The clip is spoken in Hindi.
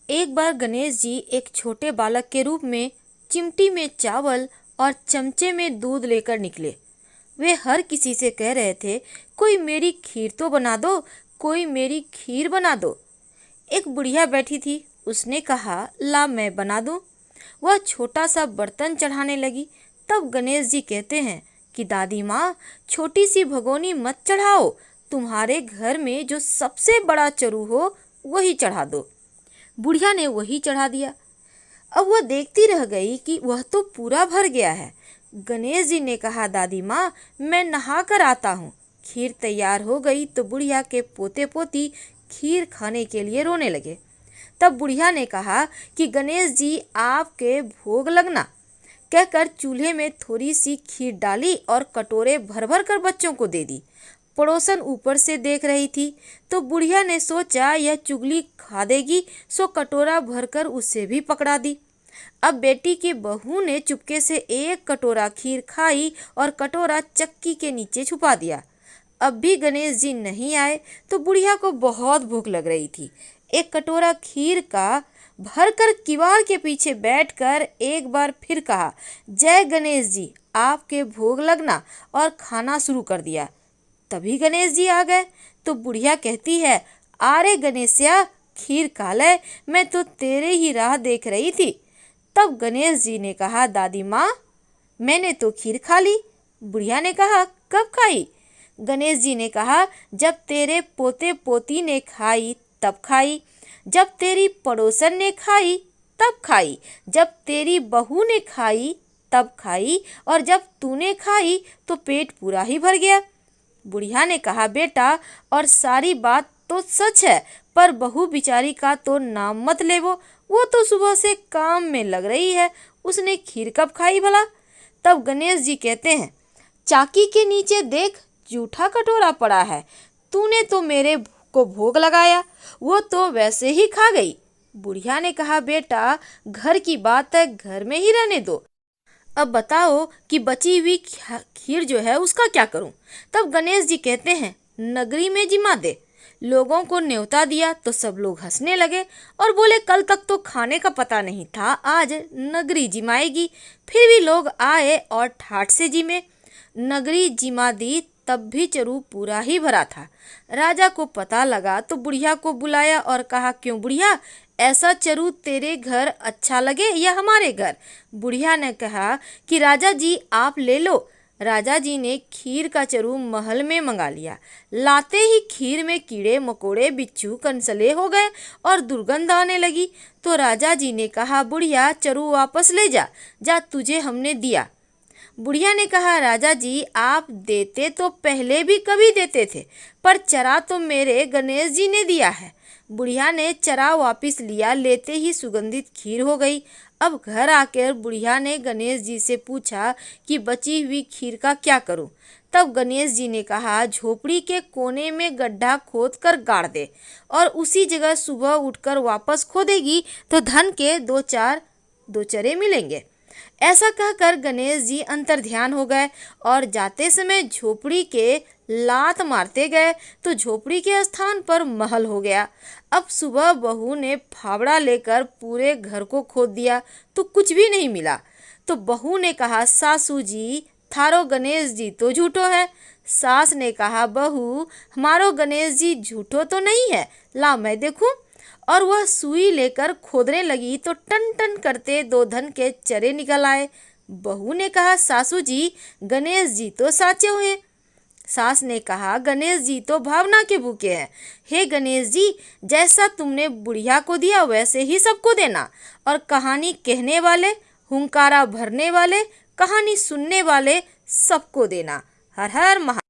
एक बार गणेश जी एक छोटे बालक के रूप में चिमटी में चावल और चमचे में दूध लेकर निकले। वे हर किसी से कह रहे थे, कोई मेरी खीर तो बना दो, कोई मेरी खीर बना दो। एक बुढ़िया बैठी थी, उसने कहा, ला मैं बना दूं। वह छोटा सा बर्तन चढ़ाने लगी। तब गणेश जी कहते हैं कि दादी माँ, छोटी सी भगोनी मत चढ़ाओ, तुम्हारे घर में जो सबसे बड़ा चरू हो वही चढ़ा दो। बुढ़िया ने वही चढ़ा दिया। अब वह देखती रह गई कि वह तो पूरा भर गया है। गणेश जी ने कहा, दादी माँ, मैं नहा कर आता हूँ। खीर तैयार हो गई तो बुढ़िया के पोते पोती खीर खाने के लिए रोने लगे। तब बुढ़िया ने कहा कि गणेश जी आपके भोग लगना, कहकर चूल्हे में थोड़ी सी खीर डाली और कटोरे भर भर कर बच्चों को दे दी। पड़ोसन ऊपर से देख रही थी तो बुढ़िया ने सोचा यह चुगली खा देगी, सो कटोरा भरकर उसे भी पकड़ा दी। अब बेटी की बहू ने चुपके से एक कटोरा खीर खाई और कटोरा चक्की के नीचे छुपा दिया। अब भी गणेश जी नहीं आए तो बुढ़िया को बहुत भूख लग रही थी। एक कटोरा खीर का भरकर किवाड़ के पीछे बैठकर एक बार फिर कहा, जय गणेश जी, आपके भोग लगना, और खाना शुरू कर दिया। तभी गणेश जी आ गए तो बुढ़िया कहती है, अरे गणेशया, खीर खा ले, मैं तो तेरे ही राह देख रही थी। तब गणेश जी ने कहा, दादी माँ, मैंने तो खीर खा ली। बुढ़िया ने कहा, कब खाई? गणेश जी ने कहा, जब तेरे पोते पोती ने खाई तब खाई, जब तेरी पड़ोसन ने खाई तब खाई, जब तेरी बहू ने खाई तब खाई, और जब तूने खाई तो पेट पूरा ही भर गया। बुढ़िया ने कहा, बेटा, और सारी बात तो सच है, पर बहू बिचारी का तो नाम मत लेवो, वो तो सुबह से काम में लग रही है, उसने खीर कब खाई भला? तब गणेश जी कहते हैं, चाकी के नीचे देख, जूठा कटोरा पड़ा है, तूने तो मेरे को भोग लगाया, वो तो वैसे ही खा गई। बुढ़िया ने कहा, बेटा, घर की बात है, घर में ही रहने दो। अब बताओ कि बची हुई खीर जो है उसका क्या करूं? तब गणेश जी कहते हैं, नगरी में जिमा दे। लोगों को न्योता दिया तो सब लोग हंसने लगे और बोले, कल तक तो खाने का पता नहीं था, आज नगरी जिमाएगी। फिर भी लोग आए और ठाठ से जिमे। नगरी जिमा दी, तब भी चरू पूरा ही भरा था। राजा को पता लगा तो बुढ़िया को बुलाया और कहा, क्यों बुढ़िया, ऐसा चरू तेरे घर अच्छा लगे या हमारे घर? बुढ़िया ने कहा कि राजा जी आप ले लो। राजा जी ने खीर का चरू महल में मंगा लिया। लाते ही खीर में कीड़े मकोड़े बिच्छू कंसले हो गए और दुर्गंध आने लगी। तो राजा जी ने कहा, बुढ़िया, चरू वापस ले जा, जा, तुझे हमने दिया। बुढ़िया ने कहा, राजा जी आप देते तो पहले भी कभी देते थे, पर चरा तो मेरे गणेश जी ने दिया है। बुढ़िया ने चरा वापस लिया, लेते ही सुगंधित खीर हो गई। अब घर आकर बुढ़िया ने गणेश जी से पूछा कि बची हुई खीर का क्या करूं? तब गणेश जी ने कहा, झोपड़ी के कोने में गड्ढा खोद कर गाड़ दे, और उसी जगह सुबह उठकर वापस खोदेगी तो धन के दो चरे मिलेंगे। ऐसा कहकर गणेश जी अंतर्ध्यान हो गए और जाते समय झोपड़ी के लात मारते गए तो झोपड़ी के स्थान पर महल हो गया। अब सुबह बहू ने फावड़ा लेकर पूरे घर को खोद दिया तो कुछ भी नहीं मिला। तो बहू ने कहा, सासू जी, थारो गणेश जी तो झूठो है। सास ने कहा, बहू, हमारो गणेश जी झूठो तो नहीं है, ला मैं देखूं। और वह सुई लेकर खोदने लगी तो टन टन करते दो धन के चरे निकल आए। बहू ने कहा, सासू जी, गणेश जी तो साचे हुए। सास ने कहा, गणेश जी तो भावना के भूखे हैं। हे गणेश जी, जैसा तुमने बुढ़िया को दिया वैसे ही सबको देना, और कहानी कहने वाले, हुंकारा भरने वाले, कहानी सुनने वाले सबको देना। हर हर महा